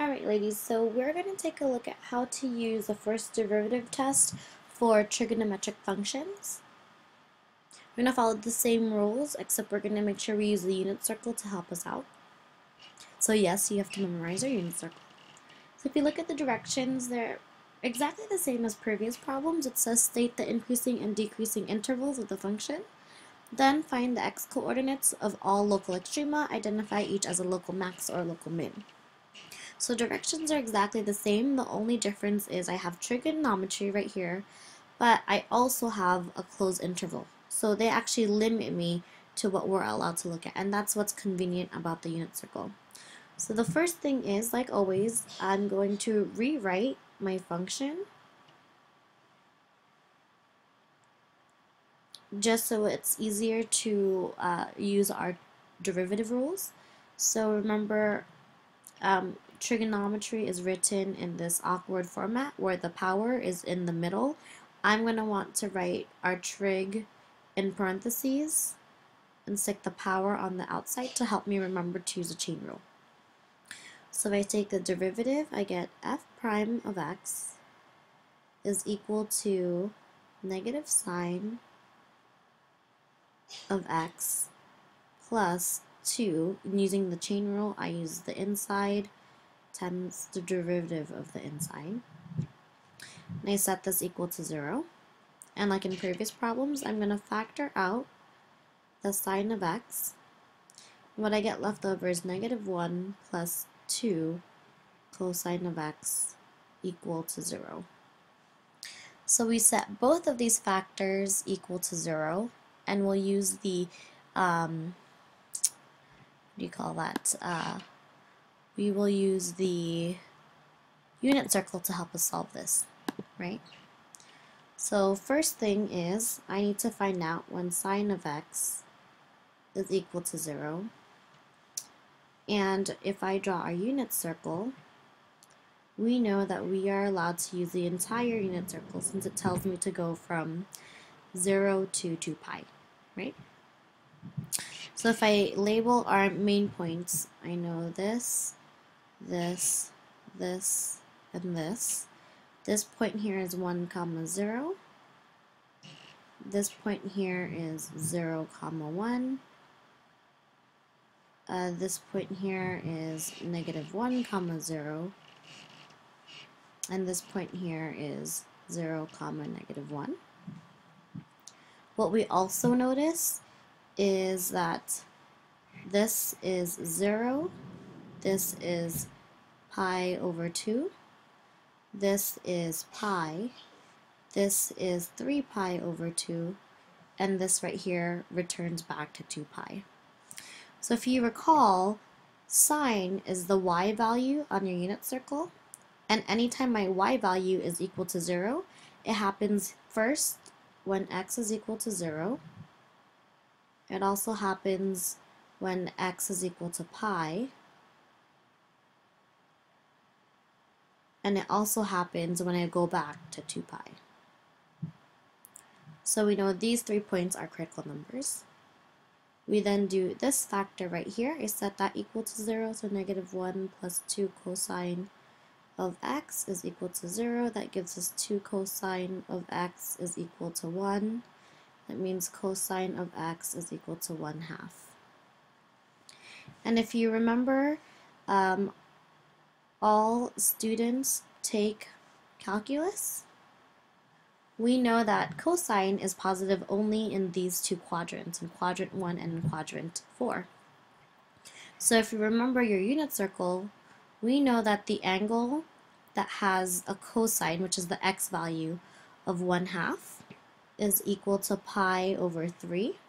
Alright ladies, so we're going to take a look at how to use the first derivative test for trigonometric functions. We're going to follow the same rules, except we're going to make sure we use the unit circle to help us out. So yes, you have to memorize our unit circle. So if you look at the directions, they're exactly the same as previous problems. It says state the increasing and decreasing intervals of the function. Then find the x-coordinates of all local extrema, identify each as a local max or a local min. So directions are exactly the same. The only difference is I have trigonometry right here, but I also have a closed interval. So they actually limit me to what we're allowed to look at, and that's what's convenient about the unit circle. So the first thing is, like always, I'm going to rewrite my function just so it's easier to use our derivative rules. So remember, trigonometry is written in this awkward format where the power is in the middle. I'm going to want to write our trig in parentheses and stick the power on the outside to help me remember to use a chain rule. So if I take the derivative, I get f prime of x is equal to negative sine of x plus 2. Using the chain rule, I use the inside times the derivative of the inside. And I set this equal to 0. And like in previous problems, I'm going to factor out the sine of x. What I get left over is negative 1 plus 2 cosine of x equal to 0. So we set both of these factors equal to 0, and we'll use the, we will use the unit circle to help us solve this, right? So first thing is, I need to find out when sine of x is equal to 0. And if I draw our unit circle, we know that we are allowed to use the entire unit circle since it tells me to go from 0 to 2 pi, right? So if I label our main points, I know this, this, this, and this. This point here is 1, 0. This point here is 0, 1. This point here is negative 1, 0. And this point here is 0, negative 1. What we also notice is that this is 0, this is pi over 2, this is pi, this is 3 pi over 2, and this right here returns back to 2 pi. So if you recall, sine is the y value on your unit circle, and anytime my y value is equal to 0, it happens first when x is equal to 0. It also happens when x is equal to pi. And it also happens when I go back to 2 pi. So we know these 3 points are critical numbers. We then do this factor right here. I set that equal to 0, so negative 1 plus 2 cosine of x is equal to 0. That gives us 2 cosine of x is equal to 1. That means cosine of x is equal to 1/2. And if you remember, all students take calculus. We know that cosine is positive only in these two quadrants, in quadrant 1 and in quadrant 4. So if you remember your unit circle, we know that the angle that has a cosine, which is the x value of 1/2, is equal to pi over 3.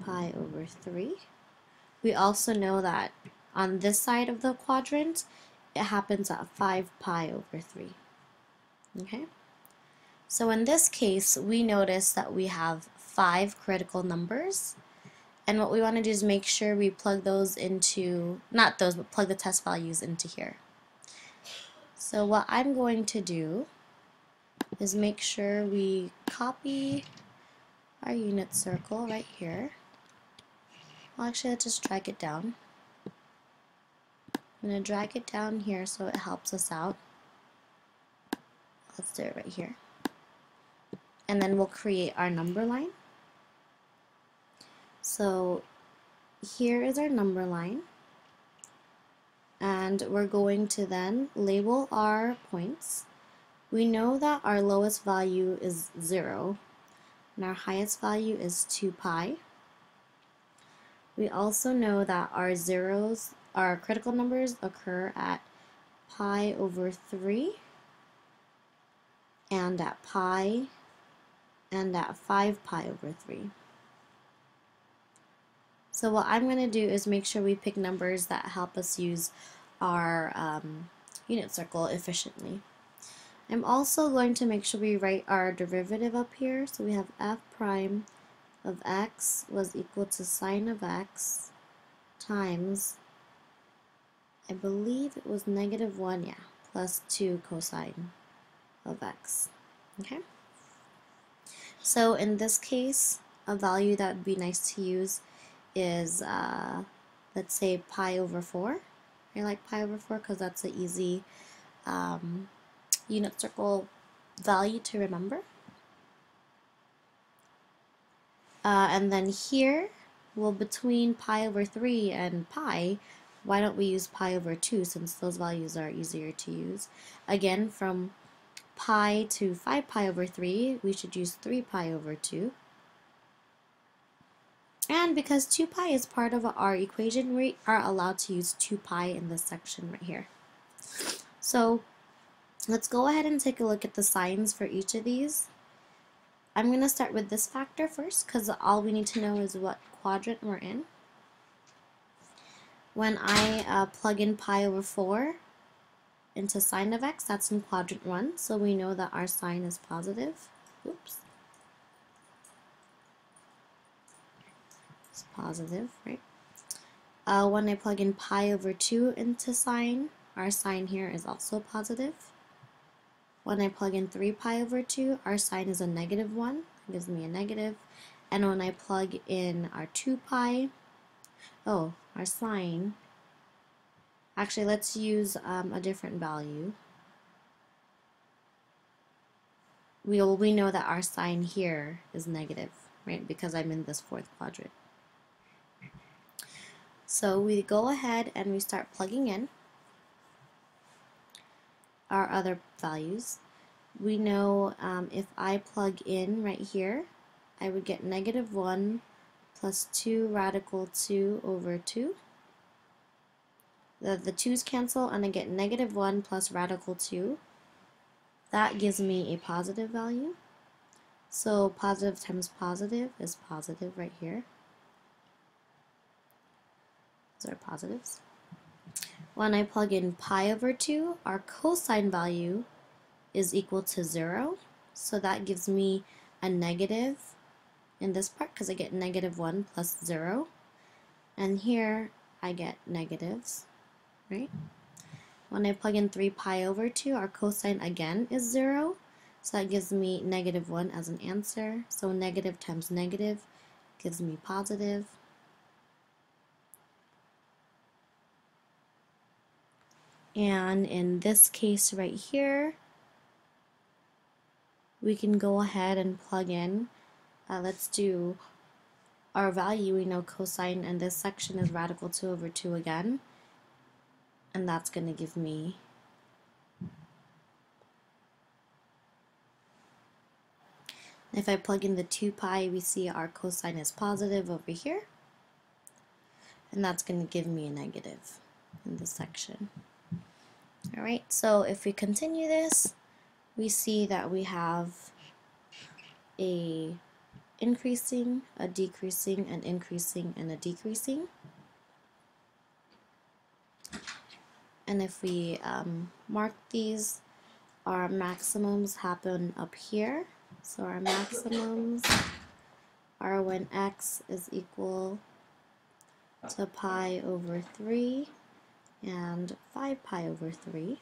Pi over 3. We also know that on this side of the quadrant, it happens at 5 pi over 3. Okay? So in this case, we notice that we have 5 critical numbers. And what we want to do is make sure we plug those into, not those, but plug the test values into here. So what I'm going to do is make sure we copy our unit circle right here. Well, actually, let's just drag it down. I'm going to drag it down here so it helps us out. Let's do it right here. And then we'll create our number line. So here is our number line. And we're going to then label our points. We know that our lowest value is 0, and our highest value is 2 pi. We also know that our zeros, our critical numbers, occur at pi over 3, and at pi, and at 5 pi over 3. So what I'm going to do is make sure we pick numbers that help us use our unit circle efficiently. I'm also going to make sure we write our derivative up here. So we have f prime of x was equal to sine of x times, I believe it was -1, yeah, plus 2 cosine of x. Okay? So in this case, a value that would be nice to use is, let's say, pi over 4. I like pi over 4 because that's an easy unit circle value to remember. And then here, well, between pi over 3 and pi, why don't we use pi over 2 since those values are easier to use? Again, from pi to 5 pi over 3, we should use 3 pi over 2. And because 2 pi is part of our equation, we are allowed to use 2 pi in this section right here. So let's go ahead and take a look at the signs for each of these. I'm going to start with this factor first because all we need to know is what quadrant we're in. When I plug in pi over 4 into sine of x, that's in quadrant 1, so we know that our sign is positive. Oops. It's positive, right? When I plug in pi over 2 into sine, our sign here is also positive. When I plug in 3 pi over 2, our sign is a -1. It gives me a negative. And when I plug in our 2 pi, our sign, actually let's use a different value. We know that our sign here is negative, right? Because I'm in this fourth quadrant. So we go ahead and we start plugging in our other values. We know if I plug in right here, I would get -1 plus 2 radical 2 over 2. The 2's cancel and I get -1 plus radical 2. That gives me a positive value. So positive times positive is positive right here. Those are positives. When I plug in pi over 2, our cosine value is equal to 0. So that gives me a negative in this part because I get -1 plus 0. And here I get negatives, right? When I plug in 3 pi over 2, our cosine again is 0. So that gives me -1 as an answer. So negative times negative gives me positive. And in this case right here, we can go ahead and plug in. Let's do our value. We know cosine in this section is radical 2 over 2 again. And that's going to give me if I plug in the 2 pi, we see our cosine is positive over here. And that's going to give me a negative in this section. Alright, so if we continue this, we see that we have a increasing, a decreasing, an increasing, and a decreasing. And if we mark these, our maximums happen up here. So our maximums are when x is equal to pi over 3 and 5 pi over 3.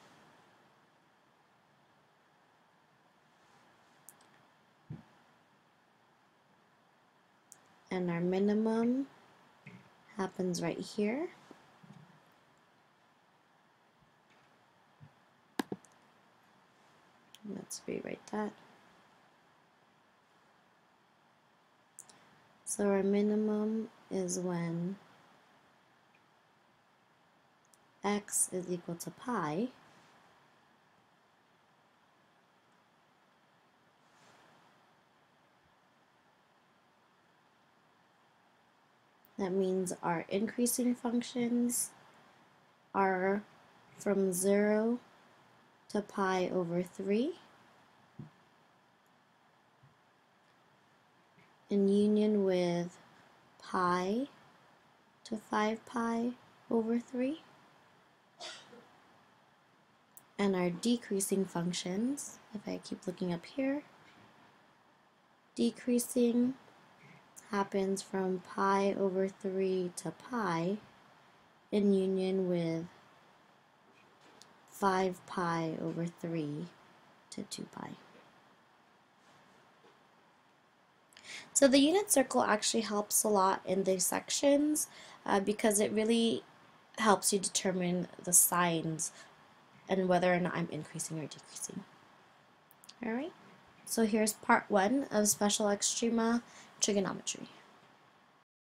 and our minimum happens right here. Let's rewrite that. So our minimum is when x is equal to pi. That means our increasing functions are from 0 to pi over 3 in union with pi to 5 pi over 3. And our decreasing functions, if I keep looking up here, decreasing happens from pi over 3 to pi in union with 5 pi over 3 to 2 pi. So the unit circle actually helps a lot in these sections because it really helps you determine the signs and whether or not I'm increasing or decreasing. Alright, so here's part 1 of Special Extrema Trigonometry.